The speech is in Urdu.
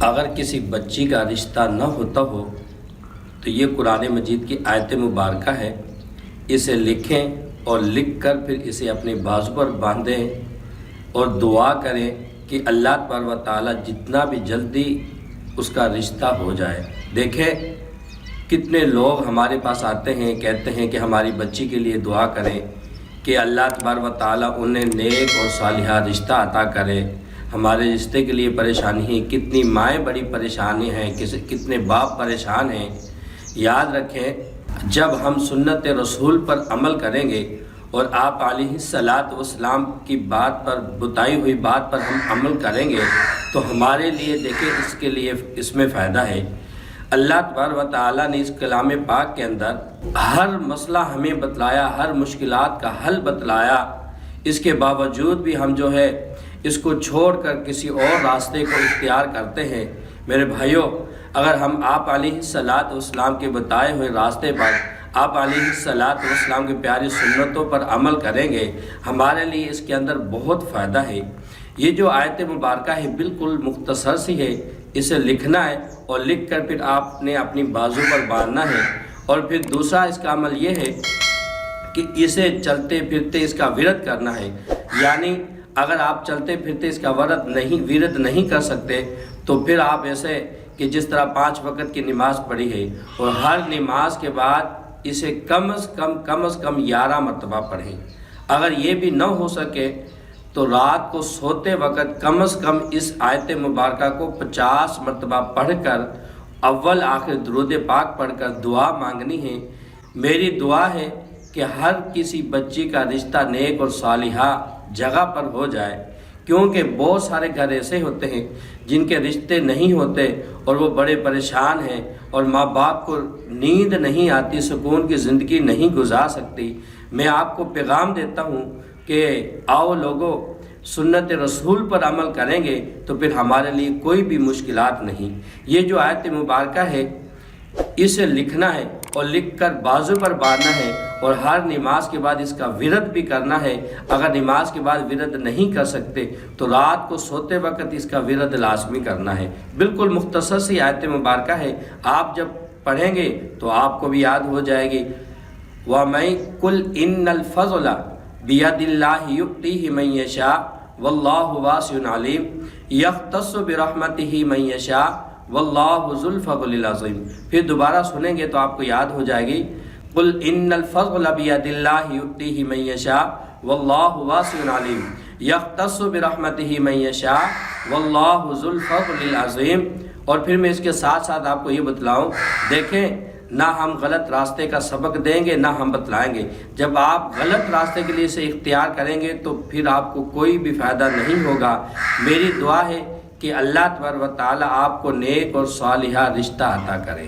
اگر کسی بچی کا رشتہ نہ ہوتا ہو تو یہ قرآن مجید کی آیت مبارکہ ہے، اسے لکھیں اور لکھ کر پھر اسے اپنے بازو پر باندھیں اور دعا کریں کہ اللہ تبارک و تعالیٰ جتنا بھی جلدی اس کا رشتہ ہو جائے۔ دیکھیں کتنے لوگ ہمارے پاس آتے ہیں، کہتے ہیں کہ ہماری بچی کے لیے دعا کریں کہ اللہ تبارک و تعالیٰ انہیں نیک اور صالحہ رشتہ عطا کرے۔ ہمارے رشتے کے لیے پریشانی ہے، کتنی مائیں بڑی پریشانی ہیں، کتنے باپ پریشان ہیں۔ یاد رکھیں جب ہم سنت رسول پر عمل کریں گے اور آپ علیہ الصلاۃ والسلام کی بات پر، بتائی ہوئی بات پر ہم عمل کریں گے تو ہمارے لیے دیکھیں اس میں فائدہ ہے۔ اللہ تبارک و تعالیٰ نے اس کلام پاک کے اندر ہر مسئلہ ہمیں بتلایا، ہر مشکلات کا حل بتلایا۔ اس کے باوجود بھی ہم جو ہے اس کو چھوڑ کر کسی اور راستے کو اختیار کرتے ہیں۔ میرے بھائیوں، اگر ہم آپ علیہ الصلاۃ والسلام کے بتائے ہوئے راستے پر، آپ علیہ الصلاۃ والسلام کی پیاری سنتوں پر عمل کریں گے، ہمارے لیے اس کے اندر بہت فائدہ ہے۔ یہ جو آیت مبارکہ ہے بالکل مختصر سی ہے، اسے لکھنا ہے اور لکھ کر پھر آپ نے اپنی بازو پر باندھنا ہے۔ اور پھر دوسرا اس کا عمل یہ ہے کہ اسے چلتے پھرتے اس کا ورد کرنا ہے۔ یعنی اگر آپ چلتے پھرتے اس کا ورد نہیں کر سکتے تو پھر آپ ایسے کہ جس طرح 5 وقت کی نماز پڑھی ہے اور ہر نماز کے بعد اسے کم از کم 11 مرتبہ پڑھیں۔ اگر یہ بھی نہ ہو سکے تو رات کو سوتے وقت کم از کم اس آیت مبارکہ کو 50 مرتبہ پڑھ کر اول آخر درود پاک پڑھ کر دعا مانگنی ہے۔ میری دعا ہے کہ ہر کسی بچی کا رشتہ نیک اور صالحہ جگہ پر ہو جائے، کیونکہ بہت سارے گھر ایسے ہوتے ہیں جن کے رشتے نہیں ہوتے اور وہ بڑے پریشان ہیں اور ماں باپ کو نیند نہیں آتی، سکون کی زندگی نہیں گزار سکتی۔ میں آپ کو پیغام دیتا ہوں کہ آؤ لوگوں، سنت رسول پر عمل کریں گے تو پھر ہمارے لیے کوئی بھی مشکلات نہیں۔ یہ جو آیت مبارکہ ہے اسے لکھنا ہے اور لکھ کر بازو پر باندھنا ہے اور ہر نماز کے بعد اس کا ورد بھی کرنا ہے۔ اگر نماز کے بعد ورد نہیں کر سکتے تو رات کو سوتے وقت اس کا ورد لازمی کرنا ہے۔ بالکل مختصر سی آیت مبارکہ ہے، آپ جب پڑھیں گے تو آپ کو بھی یاد ہو جائے گی۔ وَمَن قُلْ إِنَّ الْفَضْلَ بِيَدِ اللَّهِ يُؤْتِيهِ مَن يَشَاءُ وَاللَّهُ وَاسِعٌ عَلِيمٌ يَخْتَصُّ بِرَحْمَتِهِ مَن يَشَاءُ وَاللَّهُ ذُو الْفَضْلِ الْعَظِيمِ۔ پھر دوبارہ سنیں گے تو آپ کو یاد ہو جائے گی۔ قُلْ إِنَّ الْفَضْلَ بِيَدِ اللَّهِ يُؤْتِيهِ مَن يَشَاءُ وَاللَّهُ وَاسِعٌ عَلِيمٌ يَخْتَصُّ بِرَحْمَتِهِ مَن يَشَاءُ وَاللَّهُ ذُو الْفَضْلِ الْعَظِيمِ۔ اور پھر میں اس کے ساتھ ساتھ آپ کو یہ بتلاؤں، دیکھیں نہ ہم غلط راستے کا سبق دیں گے نہ ہم بتلائیں گے۔ جب آپ غلط راستے کے لیے اسے اختیار کریں گے تو پھر آپ کو کوئی بھی فائدہ نہیں ہوگا۔ میری دعا ہے کہ اللہ تبارک و تعالیٰ آپ کو نیک اور صالحہ رشتہ عطا کرے۔